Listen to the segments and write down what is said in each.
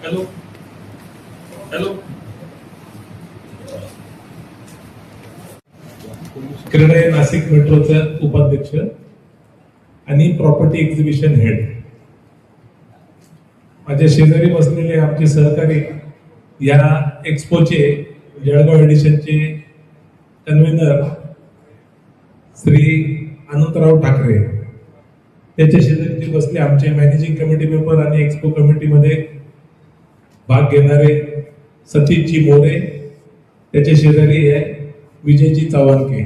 Hello hello क्रीडा नाशिक मेट्रोचा उपाध्यक्ष आणि प्रॉपर्टी एक्झिबिशन हेड, माझ्या शेजारी बसलेले आमचे सहकारी या एक्सपोचे जळगाव एडिशनचे कन्व्हेनर श्री अनंतराव ठाकरे, त्याच्या शेजारी जे बसले आमचे मॅनेजिंग कमिटी मेंबर आणि एक्सपो कमिटीमध्ये भाग घेणारे सतीशजी मोरे, त्याच्या शेजारी आहे विजयजी चव्हाणके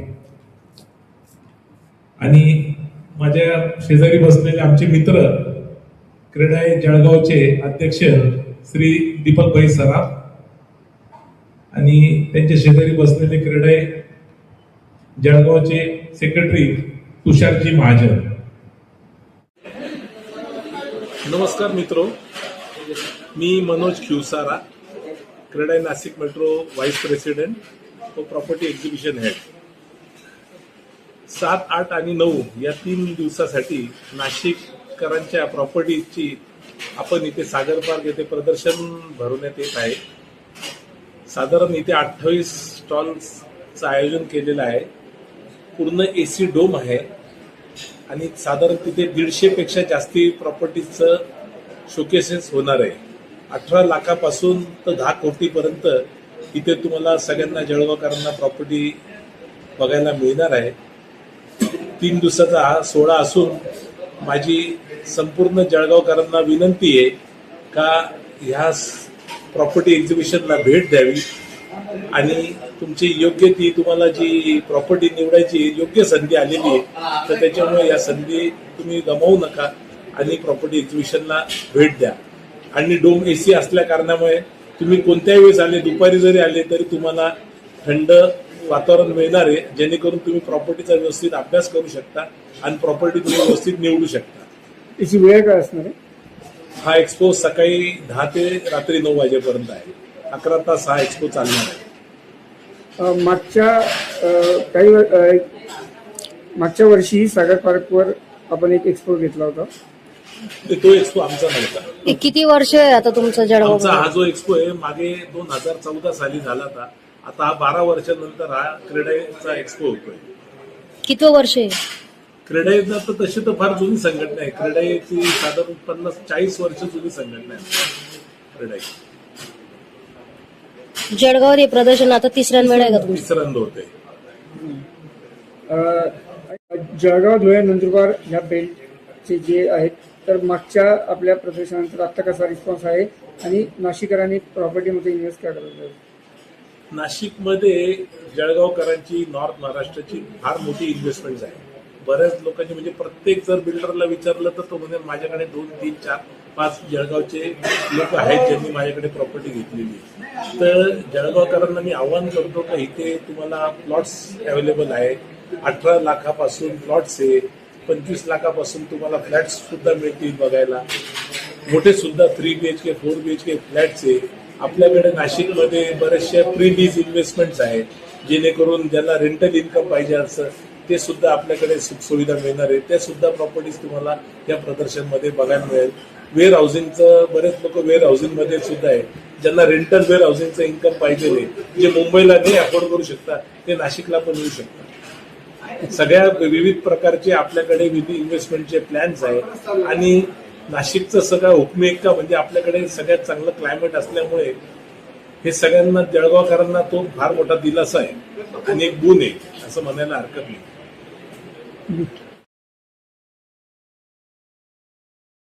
आणि माझ्या शेजारी बसलेले आमचे मित्र क्रीडा जळगावचे अध्यक्ष श्री दीपक भाई सराफ आणि त्यांच्या शेजारी बसलेले क्रीडा जळगावचे सेक्रेटरी तुषारजी महाजन. नमस्कार मित्रो, मी मनोज खिवसारा, क्रीडा नाशिक मेट्रो व्हाईस प्रेसिडेंट व प्रॉपर्टी एक्झिबिशन हेड. 7, 8 आणि 9 या 3 दिवसासाठी नाशिककरांच्या प्रॉपर्टीची आपण इथे सागर पार्क येथे प्रदर्शन भरवण्यात येत आहे. साधारण इथे 28 स्टॉल्सचं आयोजन केलेलं आहे. पूर्ण AC डोम आहे आणि साधारण तिथे 150 पेक्षा जास्ती प्रॉपर्टीचं शोकेसेस होणार आहे. 18 लाखापासून तर 10 कोटीपर्यंत इथे तुम्हाला सगळ्यांना जळगावकरांना प्रॉपर्टी बघायला मिळणार आहे. 3 दिवसाचा हा सोहळा असून माझी संपूर्ण जळगावकरांना विनंती आहे का ह्या प्रॉपर्टी एक्झिबिशनला भेट द्यावी आणि तुमची योग्य ती तुम्हाला जी प्रॉपर्टी निवडायची योग्य संधी आलेली आहे तर त्याच्यामुळे या संधी तुम्ही गमावू नका आणि प्रॉपर्टी एक्झिबिशनला भेट द्या. आणि डोम AC असल्या कारणामुळे तुम्ही कोणत्याही वेळेस आले, दुपारी जरी आले तरी तुम्हाला थंड वातावरण मिळणार आहे, जेणेकरून तुम्ही प्रॉपर्टीचा व्यवस्थित अभ्यास करू शकता आणि प्रॉपर्टी तुम्ही व्यवस्थित निवडू शकता. याची वेळ काय असणार आहे? हा एक्सपो सकाळी 10 ते रात्री 9 वाजेपर्यंत आहे. 11 तास हा एक्सपो चालणार आहे. मागच्या वर्षी सागर पार्कवर आपण एक एक्सपो घेतला होता. तो एक्सपो आमचा नव्हता. किती वर्ष आहे आता तुमचं जळगाव? आमचा हा जो एक्सपो आहे मागे 2014 साली झाला होता. आता हा 12 वर्षानंतर हा क्रीडाचा एक्सपो होतोय. किती वर्ष आहे? क्रीडाचा तर तशी तर फार जुनी संघटना आहे. क्रीडाची साधारण 50-40 वर्ष जुनी संघटना आहे क्रीडाची. जळगाव हे प्रदर्शन आता तिसऱ्यांदा वेळ आहे का तुमचं? तिसऱ्यांदा होते. जळगाव, धुळे, नंदुरबार ह्या बेल्टचे जे आहेत तर मागच्या आपल्या प्रदर्शनानंतर आता कसा रिस्पॉन्स आहे आणि नाशिककरांनी प्रॉपर्टीमध्ये इन्व्हेस्ट काय करायचं? नाशिकमध्ये जळगावकरांची नॉर्थ महाराष्ट्राची फार मोठी इन्व्हेस्टमेंट आहे. बऱ्याच लोकांनी म्हणजे प्रत्येक जर बिल्डरला विचारलं तर तो म्हणजे माझ्याकडे 2, 3, 4, 5 जळगावचे लोक आहेत ज्यांनी माझ्याकडे प्रॉपर्टी घेतलेली. तर जळगावकरांना मी आव्हान करतो की इथे तुम्हाला प्लॉट्स अवेलेबल आहे. 18 लाखापासून प्लॉट्स आहे, 25 लाखापासून तुम्हाला फ्लॅट्स सुद्धा मिळतील बघायला. मोठे सुद्धा 3 BHK 4 BHK फ्लॅट्स आहे. आपल्याकडे नाशिकमध्ये बरेचशा प्री लीज इन्व्हेस्टमेंट्स आहेत, जेणेकरून ज्यांना रेंटल इन्कम पाहिजे असं ते सुद्धा आपल्याकडे सुखसुविधा मिळणार आहे. त्या सुद्धा प्रॉपर्टीज तुम्हाला या प्रदर्शनमध्ये बघायला मिळेल. वेअर हाऊसिंगचं बरेच लोक वेअर हाऊसिंगमध्ये सुद्धा आहे. ज्यांना रेंटल वेअर हाऊसिंगचं इन्कम पाहिजे नाही, जे मुंबईला नाही अफोर्ड करू शकतात ते नाशिकला पण येऊ शकतात. सगळ्या विविध प्रकारचे आपल्याकडे इन्व्हेस्टमेंटचे प्लॅन्स आहेत आणि नाशिकचं सगळं हुकमी एक्का म्हणजे आपल्याकडे सगळ्यात चांगलं क्लायमेट असल्यामुळे हे सगळ्यांना जळगावकरांना तो फार मोठा दिलासा आहे आणि एक गुण आहे असं म्हणायला हरकत नाही.